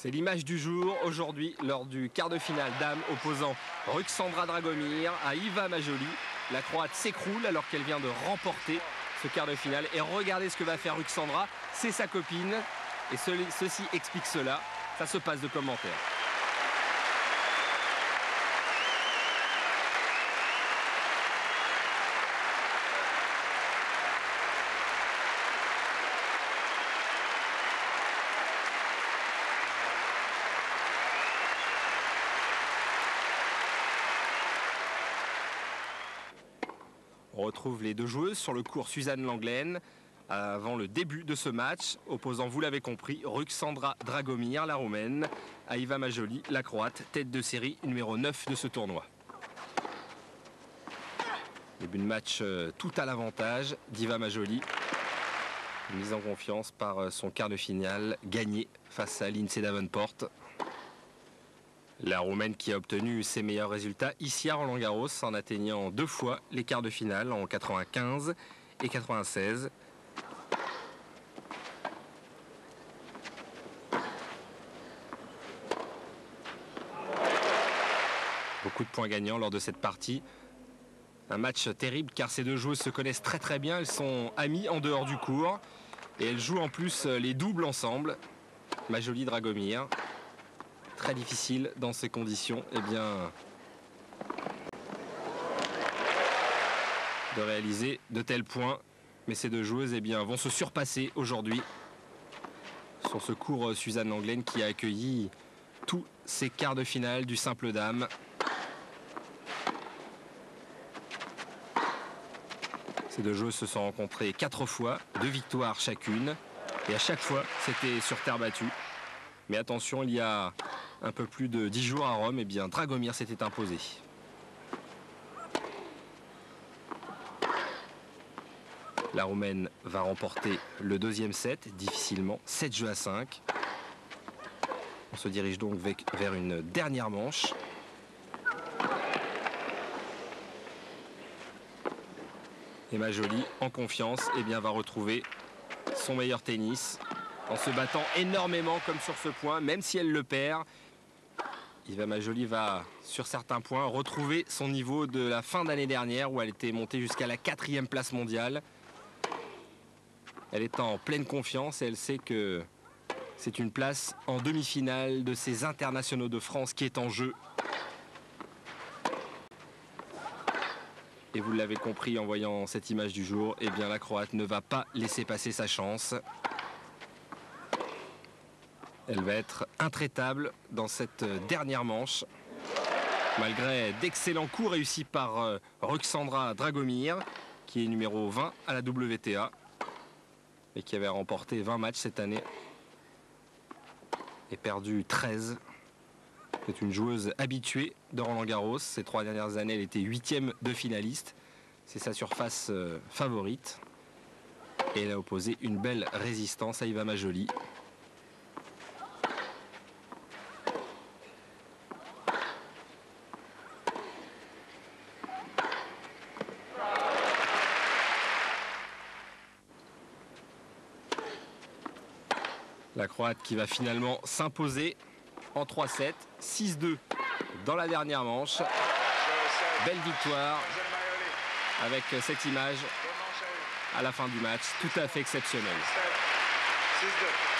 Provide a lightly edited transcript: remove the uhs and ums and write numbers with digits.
C'est l'image du jour aujourd'hui lors du quart de finale dames opposant Ruxandra Dragomir à Iva Majoli. La Croate s'écroule alors qu'elle vient de remporter ce quart de finale. Et regardez ce que va faire Ruxandra, c'est sa copine. Et ceci explique cela, ça se passe de commentaires. On retrouve les deux joueuses sur le court Suzanne Langlaine avant le début de ce match, opposant, vous l'avez compris, Ruxandra Dragomir, la Roumaine, à Iva Majoli, la Croate, tête de série numéro 9 de ce tournoi. Début de match tout à l'avantage d'Iva Majoli, mise en confiance par son quart de finale gagné face à Lindsay Davenport. La Roumaine qui a obtenu ses meilleurs résultats ici à Roland-Garros en atteignant 2 fois les quarts de finale en 95 et 96. Beaucoup de points gagnants lors de cette partie. Un match terrible car ces deux joueuses se connaissent très bien. Elles sont amies en dehors du court et elles jouent en plus les doubles ensemble. Majoli Dragomir. Très difficile dans ces conditions de réaliser de tels points. Mais ces deux joueuses vont se surpasser aujourd'hui sur ce court Suzanne Langlaine qui a accueilli tous ces quarts de finale du simple dame. Ces deux joueuses se sont rencontrées 4 fois, 2 victoires chacune. Et à chaque fois, c'était sur terre battue. Mais attention, il y a un peu plus de 10 jours à Rome, Dragomir s'était imposé. La Roumaine va remporter le deuxième set, difficilement, 7 jeux à 5. On se dirige donc vers une dernière manche. Et Majoli, en confiance, va retrouver son meilleur tennis en se battant énormément comme sur ce point, même si elle le perd. Iva Majoli va, sur certains points, retrouver son niveau de la fin d'année dernière où elle était montée jusqu'à la 4e place mondiale. Elle est en pleine confiance et elle sait que c'est une place en demi-finale de ces internationaux de France qui est en jeu. Et vous l'avez compris en voyant cette image du jour, la Croate ne va pas laisser passer sa chance. Elle va être intraitable dans cette dernière manche, malgré d'excellents coups réussis par Ruxandra Dragomir, qui est numéro 20 à la WTA et qui avait remporté 20 matchs cette année et perdu 13. C'est une joueuse habituée de Roland-Garros. Ces 3 dernières années, elle était 8e de finaliste. C'est sa surface favorite. Et elle a opposé une belle résistance à Iva Majoli. La Croate qui va finalement s'imposer en 3-7, 6-2 dans la dernière manche. Belle victoire avec cette image à la fin du match, tout à fait exceptionnelle. 6-2.